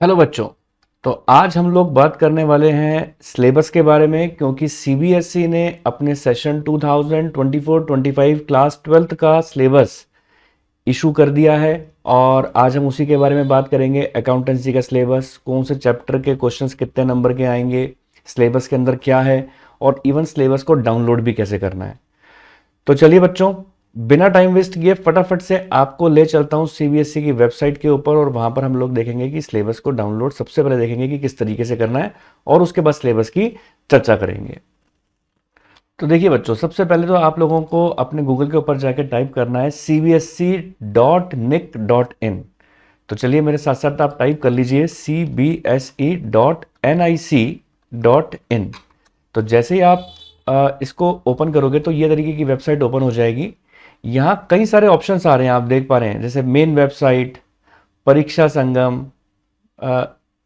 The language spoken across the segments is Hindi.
हेलो बच्चों। तो आज हम लोग बात करने वाले हैं सिलेबस के बारे में, क्योंकि सीबीएसई ने अपने सेशन 2024-25 क्लास 12th का सिलेबस इशू कर दिया है। और आज हम उसी के बारे में बात करेंगे। अकाउंटेंसी का सिलेबस, कौन से चैप्टर के क्वेश्चंस कितने नंबर के आएंगे, सिलेबस के अंदर क्या है, और इवन सिलेबस को डाउनलोड भी कैसे करना है। तो चलिए बच्चों, बिना टाइम वेस्ट किए फटाफट से आपको ले चलता हूं सीबीएसई की वेबसाइट के ऊपर, और वहां पर हम लोग देखेंगे कि सिलेबस को डाउनलोड सबसे पहले देखेंगे कि किस तरीके से करना है, और उसके बाद सिलेबस की चर्चा करेंगे। तो देखिए बच्चों, सबसे पहले तो आप लोगों को अपने गूगल के ऊपर जाकर टाइप करना है cbsc.nic.in। तो चलिए मेरे साथ साथ आप टाइप कर लीजिए cbse.nic.in। तो जैसे ही आप इसको ओपन करोगे तो ये तरीके की वेबसाइट ओपन हो जाएगी। यहाँ कई सारे ऑप्शंस आ रहे हैं, आप देख पा रहे हैं, जैसे मेन वेबसाइट, परीक्षा संगम,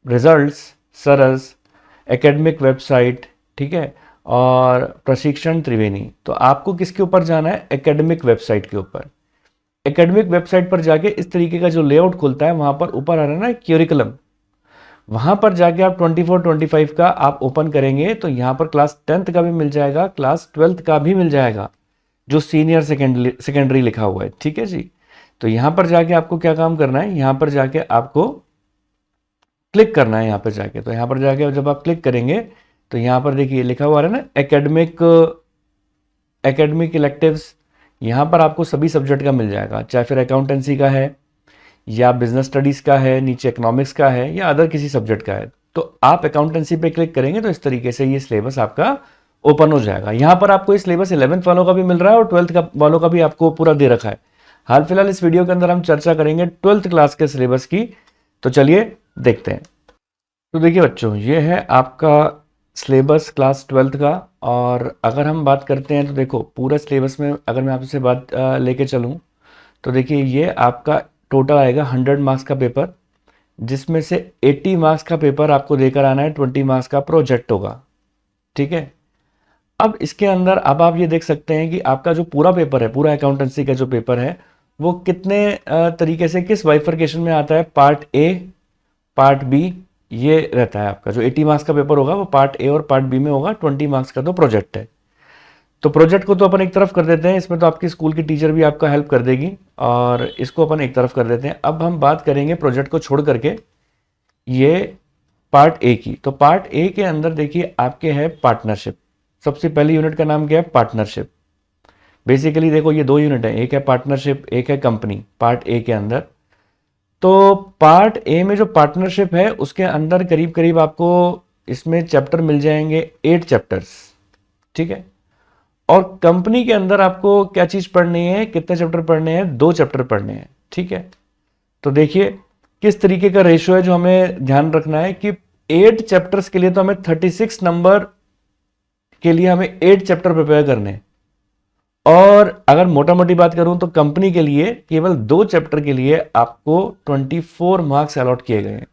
रिजल्ट्स, सरस, एकेडमिक वेबसाइट, ठीक है, और प्रशिक्षण त्रिवेणी। तो आपको किसके ऊपर जाना है? एकेडमिक वेबसाइट के ऊपर। एकेडमिक वेबसाइट पर जाके इस तरीके का जो लेआउट खुलता है, वहां पर ऊपर आ रहा है ना क्यूरिकुलम, वहां पर जाके आप 24-25 का आप ओपन करेंगे तो यहाँ पर क्लास 10th का भी मिल जाएगा, क्लास 12th का भी मिल जाएगा, जो सीनियर सेकेंडरी लिखा हुआ है। ठीक है जी। तो यहाँ पर जाके आपको क्या काम करना है, यहाँ पर जाके आपको क्लिक करना है। यहाँ पर जाके, तो यहाँ पर जाके जब आप क्लिक करेंगे तो यहाँ पर देखिए लिखा हुआ है ना एकेडमिक इलेक्टिव्स। यहाँ पर आपको सभी सब्जेक्ट का मिल जाएगा, चाहे फिर अकाउंटेंसी का है या बिजनेस स्टडीज का है, नीचे इकोनॉमिक्स का है, या अदर किसी सब्जेक्ट का है। तो आप अकाउंटेंसी पे क्लिक करेंगे तो इस तरीके से ये सिलेबस आपका ओपन हो जाएगा। यहाँ पर आपको ये सिलेबस 11th वालों का भी मिल रहा है और 12th का वालों का भी आपको पूरा दे रखा है। हाल फिलहाल इस वीडियो के अंदर हम चर्चा करेंगे 12th क्लास के सिलेबस की। तो चलिए देखते हैं। तो देखिए बच्चों, ये है आपका सिलेबस क्लास 12th का। और अगर हम बात करते हैं तो देखो, पूरा सिलेबस में अगर मैं आपसे बात लेके चलूँ तो देखिए ये आपका टोटल आएगा 100 मार्क्स का पेपर, जिसमें से 80 मार्क्स का पेपर आपको देकर आना है, 20 मार्क्स का प्रोजेक्ट होगा। ठीक है। अब इसके अंदर अब आप ये देख सकते हैं कि आपका जो पूरा पेपर है, पूरा अकाउंटेंसी का जो पेपर है, वो कितने तरीके से किस बाइफरकेशन में आता है। पार्ट ए, पार्ट बी, ये रहता है आपका। जो 80 मार्क्स का पेपर होगा वो पार्ट ए और पार्ट बी में होगा। 20 मार्क्स का तो प्रोजेक्ट है। तो प्रोजेक्ट को तो अपन एक तरफ कर देते हैं, इसमें तो आपकी स्कूल की टीचर भी आपका हेल्प कर देगी, और इसको अपन एक तरफ कर देते हैं। अब हम बात करेंगे प्रोजेक्ट को छोड़ करके ये पार्ट ए की। तो पार्ट ए के अंदर देखिए आपके है पार्टनरशिप। सबसे पहली यूनिट का नाम क्या है? पार्टनरशिप। बेसिकली देखो, ये दो यूनिट है, एक है पार्टनरशिप, एक है कंपनी, पार्ट ए के अंदर। तो पार्ट ए में जो पार्टनरशिप है उसके अंदर करीब करीब आपको इसमें चैप्टर मिल जाएंगे 8 चैप्टर्स। ठीक है। और कंपनी के अंदर आपको क्या चीज पढ़नी है, कितने चैप्टर पढ़ने हैं? 2 चैप्टर पढ़ने हैं। ठीक है। तो देखिए किस तरीके का रेशियो है जो हमें ध्यान रखना है कि 8 चैप्टर्स के लिए तो हमें 36 नंबर के लिए हमें 8 चैप्टर प्रिपेयर करने हैं। और अगर मोटा मोटी बात करूं तो कंपनी के लिए केवल 2 चैप्टर के लिए आपको 24 मार्क्स अलॉट किए गए हैं।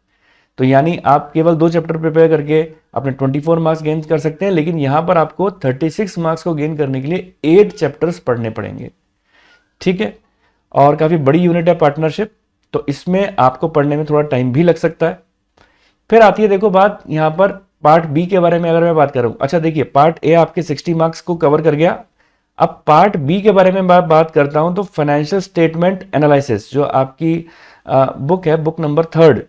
तो यानी आप केवल 2 चैप्टर प्रिपेयर करके अपने 24 मार्क्स गेन कर सकते हैं, लेकिन यहां पर आपको 36 मार्क्स को गेन करने के लिए 8 चैप्टर्स पढ़ने पड़ेंगे। ठीक है। और काफी बड़ी यूनिट है पार्टनरशिप, तो इसमें आपको पढ़ने में थोड़ा टाइम भी लग सकता है। फिर आती है देखो बात यहां पर पार्ट बी के बारे में अगर मैं बात करूं। अच्छा देखिए, पार्ट ए आपके 60 मार्क्स को कवर कर गया। अब पार्ट बी के बारे में बात करता हूं तो फाइनेंशियल स्टेटमेंट एनालिसिस, जो आपकी बुक है, बुक नंबर 3।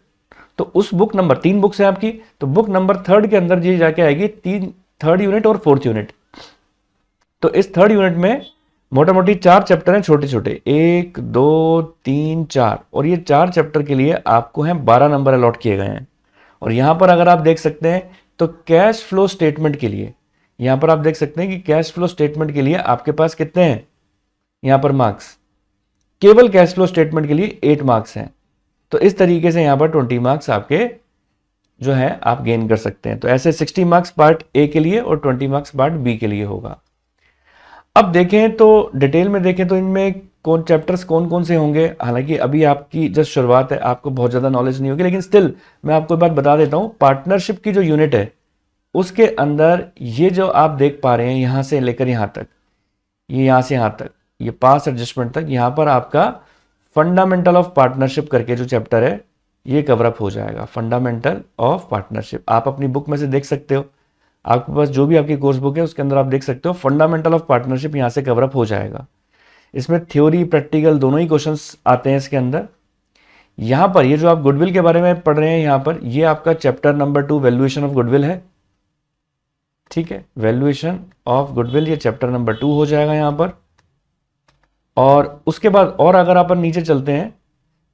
तो उस बुक नंबर 3 बुक्स है आपकी, तो बुक नंबर 3 के अंदर जी जाके आएगी 3rd यूनिट और 4th यूनिट। तो इस 3rd यूनिट में मोटा मोटी 4 चैप्टर हैं छोटे छोटे, 1 2 3 4, और ये 4 चैप्टर के लिए आपको हैं 12 नंबर अलॉट किए गए हैं। और यहां पर अगर आप देख सकते हैं तो कैश फ्लो स्टेटमेंट के लिए, यहां पर आप देख सकते हैं कि कैश फ्लो स्टेटमेंट के लिए आपके पास कितने हैं यहां पर मार्क्स? केवल कैश फ्लो स्टेटमेंट के लिए 8 मार्क्स हैं। तो इस तरीके से यहां पर 20 मार्क्स आपके जो है आप गेन कर सकते हैं। तो ऐसे 60 मार्क्स पार्ट ए के लिए और 20 मार्क्स पार्ट बी के लिए होगा। अब देखें तो डिटेल में देखें तो इनमें कौन चैप्टर्स कौन कौन से होंगे। हालांकि अभी आपकी जस्ट शुरुआत है, आपको बहुत ज्यादा नॉलेज नहीं होगी, लेकिन स्टिल मैं आपको एक बात बता देता हूं। पार्टनरशिप की जो यूनिट है उसके अंदर ये जो आप देख पा रहे हैं, यहां से लेकर यहां तक, ये यहां से यहां तक, ये पास एडजस्टमेंट तक, यहां पर आपका फंडामेंटल ऑफ पार्टनरशिप करके जो चैप्टर है ये कवरअप हो जाएगा, फंडामेंटल ऑफ पार्टनरशिप। आप अपनी बुक में से देख सकते हो, आपके पास जो भी आपकी कोर्स बुक है उसके अंदर आप देख सकते हो फंडामेंटल ऑफ पार्टनरशिप यहाँ से कवरअप हो जाएगा। इसमें थ्योरी प्रैक्टिकल दोनों ही क्वेश्चंस आते हैं इसके अंदर। यहाँ पर ये जो आप गुडविल के बारे में पढ़ रहे हैं, यहाँ पर ये आपका chapter number 2 valuation of goodwill है, ठीक है। वैल्यूएशन ऑफ गुडविल ये चैप्टर नंबर 2 हो जाएगा यहाँ पर। और उसके बाद और अगर अपन नीचे चलते हैं,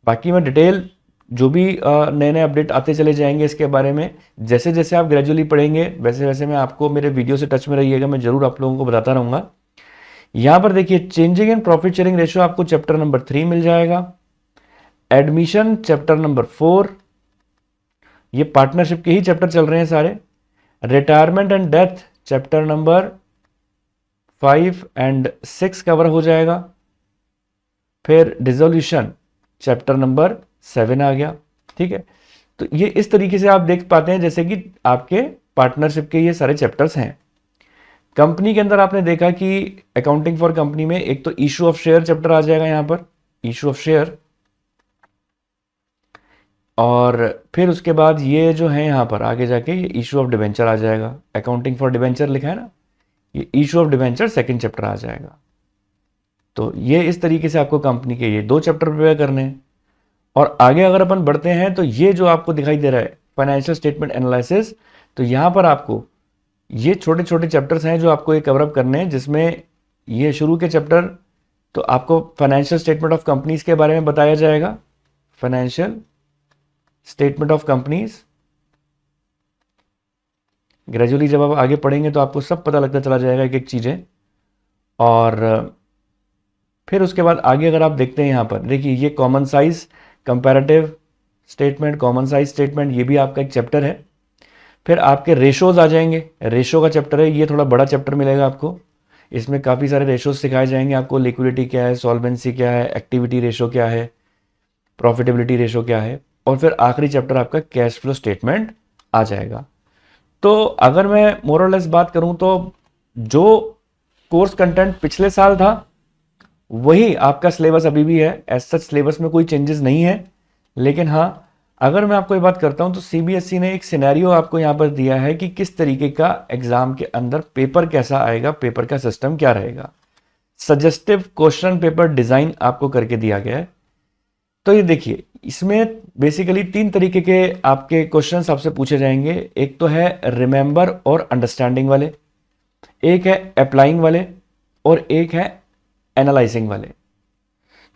बाकी मैं डिटेल जो भी नए नए अपडेट आते चले जाएंगे इसके बारे में, जैसे जैसे आप ग्रेजुअली पढ़ेंगे वैसे वैसे मैं आपको, मेरे वीडियो से टच में रहिएगा, मैं जरूर आप लोगों को बताता रहूँगा। यहाँ पर देखिए changing in profit sharing ratio आपको चैप्टर नंबर 3 मिल जाएगा। एडमिशन चैप्टर नंबर 4, ये पार्टनरशिप के ही चैप्टर चल रहे हैं सारे। Retirement and death chapter number 5 and 6 cover हो जाएगा। फिर डिसोल्यूशन चैप्टर नंबर 7 आ गया, ठीक है। तो ये इस तरीके से आप देख पाते हैं जैसे कि आपके पार्टनरशिप के ये सारे चैप्टर्स हैं। कंपनी के अंदर आपने देखा कि अकाउंटिंग फॉर कंपनी में एक तो इशू ऑफ शेयर चैप्टर आ जाएगा यहाँ पर, इशू ऑफ शेयर। और फिर उसके बाद ये जो है यहाँ पर आगे जाके ये इशू ऑफ डिवेंचर आ जाएगा। अकाउंटिंग फॉर डिवेंचर लिखा है ना, ये issue of debenture second chapter आ जाएगा। तो ये इस तरीके से आपको कंपनी के ये 2 चैप्टर प्रिपेयर करने हैं। और आगे अगर अपन बढ़ते हैं तो ये जो आपको दिखाई दे रहा है फाइनेंशियल स्टेटमेंट एनालिसिस, तो यहाँ पर आपको ये छोटे छोटे चैप्टर्स हैं जो आपको ये कवरअप करने हैं, जिसमें ये शुरू के चैप्टर तो आपको फाइनेंशियल स्टेटमेंट ऑफ कंपनीज के बारे में बताया जाएगा। Financial statement of companies gradually जब आप आगे पढ़ेंगे तो आपको सब पता लगता चला जाएगा एक एक चीज़ें। और फिर उसके बाद आगे अगर आप देखते हैं यहाँ पर देखिए ये common size comparative statement, common size statement, ये भी आपका एक चैप्टर है। फिर आपके रेशोज आ जाएंगे, रेशो का चैप्टर है, ये थोड़ा बड़ा चैप्टर मिलेगा आपको। इसमें काफ़ी सारे रेशोज सिखाए जाएंगे आपको, लिक्विडिटी क्या है, सॉल्वेंसी क्या है, एक्टिविटी रेशो क्या है, प्रॉफिटेबिलिटी रेशो क्या है। और फिर आखिरी चैप्टर आपका कैश फ्लो स्टेटमेंट आ जाएगा। तो अगर मैं मोर और लेस बात करूं तो जो कोर्स कंटेंट पिछले साल था वही आपका सिलेबस अभी भी है। एज सच सिलेबस में कोई चेंजेस नहीं है। लेकिन हाँ, अगर मैं आपको ये बात करता हूं तो सीबीएसई ने एक सिनेरियो आपको यहाँ पर दिया है कि किस तरीके का एग्जाम के अंदर पेपर कैसा आएगा, पेपर का सिस्टम क्या रहेगा। सजेस्टिव क्वेश्चन पेपर डिजाइन आपको करके दिया गया है। तो ये देखिए इसमें बेसिकली 3 तरीके के आपके क्वेश्चंस आपसे पूछे जाएंगे। एक तो है रिमेंबर और अंडरस्टैंडिंग वाले, एक है अप्लाइंग वाले, और एक है एनालाइजिंग वाले।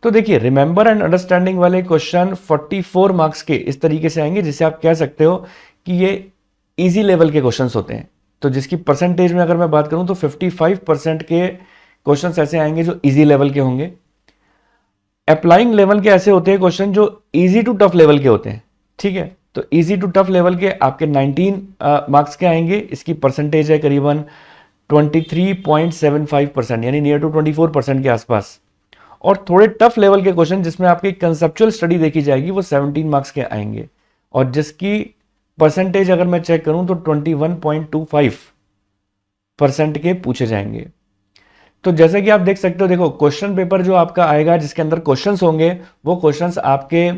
तो देखिए रिमेंबर एंड अंडरस्टैंडिंग वाले क्वेश्चन 44 मार्क्स के इस तरीके से आएंगे, जिसे आप कह सकते हो कि ये इजी लेवल के क्वेश्चंस होते हैं। तो जिसकी परसेंटेज में अगर मैं बात करूं तो 55% के क्वेश्चंस ऐसे आएंगे जो इजी लेवल के होंगे। अप्लाइंग लेवल के ऐसे होते हैं क्वेश्चन जो इजी टू टफ लेवल के होते हैं, ठीक है। तो इजी टू टफ लेवल के आपके 19 मार्क्स के आएंगे। इसकी परसेंटेज है करीबन 23.75%, यानी नियर टू 24% के आसपास। और थोड़े टफ लेवल के क्वेश्चन जिसमें आपकी कंसेप्चुअल स्टडी देखी जाएगी वो 17 मार्क्स के आएंगे, और जिसकी परसेंटेज अगर मैं चेक करूं तो 21.25% के पूछे जाएंगे। तो जैसे कि आप देख सकते हो, देखो क्वेश्चन पेपर जो आपका आएगा जिसके अंदर क्वेश्चंस होंगे वो क्वेश्चंस आपके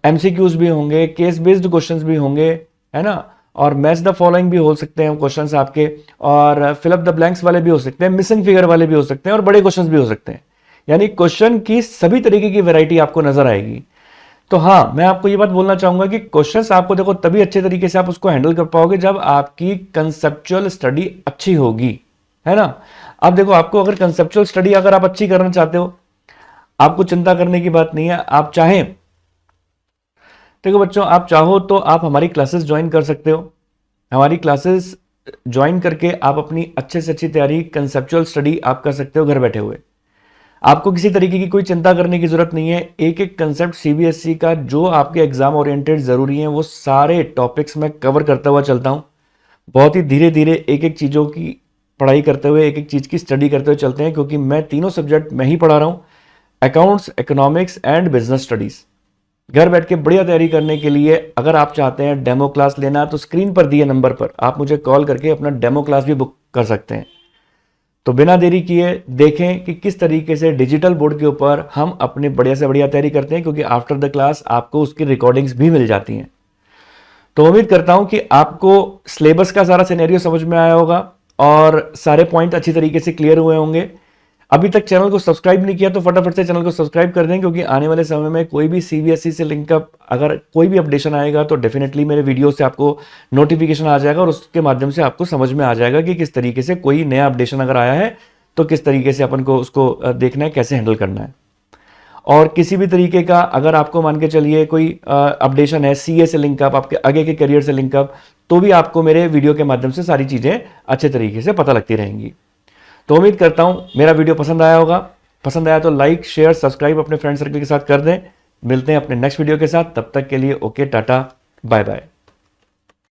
एमसीक्यूज भी होंगे, केस बेस्ड क्वेश्चंस भी होंगे, है ना। और मैच द फॉलोइंग भी हो सकते हैं क्वेश्चंस आपके, और फिल अप द ब्लैंक्स वाले भी हो सकते हैं, मिसिंग फिगर वाले भी हो सकते हैं, और बड़े क्वेश्चंस भी हो सकते हैं। यानी क्वेश्चन की सभी तरीके की वैरायटी आपको नजर आएगी। तो हाँ, मैं आपको ये बात बोलना चाहूंगा कि क्वेश्चंस आपको देखो तभी अच्छे तरीके से आप उसको हैंडल कर पाओगे जब आपकी कंसेप्चुअल स्टडी अच्छी होगी, है ना। आप देखो, आपको अगर कंसेप्चुअल स्टडी अगर आप अच्छी करना चाहते हो, आपको चिंता करने की बात नहीं है। आप चाहें, देखो बच्चों, आप चाहो तो आप हमारी क्लासेस ज्वाइन कर सकते हो। हमारी क्लासेस ज्वाइन करके आप अपनी अच्छे से अच्छी तैयारी, कंसेप्चुअल स्टडी आप कर सकते हो घर बैठे हुए। आपको किसी तरीके की कोई चिंता करने की जरूरत नहीं है। एक एक कंसेप्ट सीबीएसई का जो आपके एग्जाम ओरिएंटेड जरूरी है वो सारे टॉपिक्स में कवर करता हुआ चलता हूं। बहुत ही धीरे धीरे एक एक चीज़ों की पढ़ाई करते हुए, एक एक चीज़ की स्टडी करते हुए चलते हैं, क्योंकि मैं तीनों सब्जेक्ट मैं ही पढ़ा रहा हूँ, accounts, economics and business studies. घर बैठ के बढ़िया तैयारी करने के लिए अगर आप चाहते हैं डेमो क्लास लेना तो स्क्रीन पर दिए नंबर पर आप मुझे कॉल करके अपना डेमो क्लास भी बुक कर सकते हैं। तो बिना देरी किए देखें कि किस तरीके से डिजिटल बोर्ड के ऊपर हम अपने बढ़िया से बढ़िया तैयारी करते हैं, क्योंकि आफ्टर द क्लास आपको उसकी रिकॉर्डिंग्स भी मिल जाती हैं। तो उम्मीद करता हूं कि आपको सिलेबस का सारा सिनेरियो समझ में आया होगा और सारे पॉइंट अच्छी तरीके से क्लियर हुए होंगे। अभी तक चैनल को सब्सक्राइब नहीं किया तो फटाफट से चैनल को सब्सक्राइब कर दें, क्योंकि आने वाले समय में कोई भी सीबीएसई से लिंकअप अगर कोई भी अपडेशन आएगा तो डेफिनेटली मेरे वीडियो से आपको नोटिफिकेशन आ जाएगा और उसके माध्यम से आपको समझ में आ जाएगा कि किस तरीके से कोई नया अपडेशन अगर आया है तो किस तरीके से अपन को उसको देखना है, कैसे हैंडल करना है। और किसी भी तरीके का अगर आपको मान के चलिए कोई अपडेशन है सीए से लिंकअप, आपके आगे के करियर से लिंकअप, तो भी आपको मेरे वीडियो के माध्यम से सारी चीज़ें अच्छे तरीके से पता लगती रहेंगी। तो उम्मीद करता हूं मेरा वीडियो पसंद आया होगा। पसंद आया तो लाइक शेयर सब्सक्राइब अपने फ्रेंड सर्कल के साथ कर दें। मिलते हैं अपने नेक्स्ट वीडियो के साथ, तब तक के लिए ओके, टाटा, बाय बाय।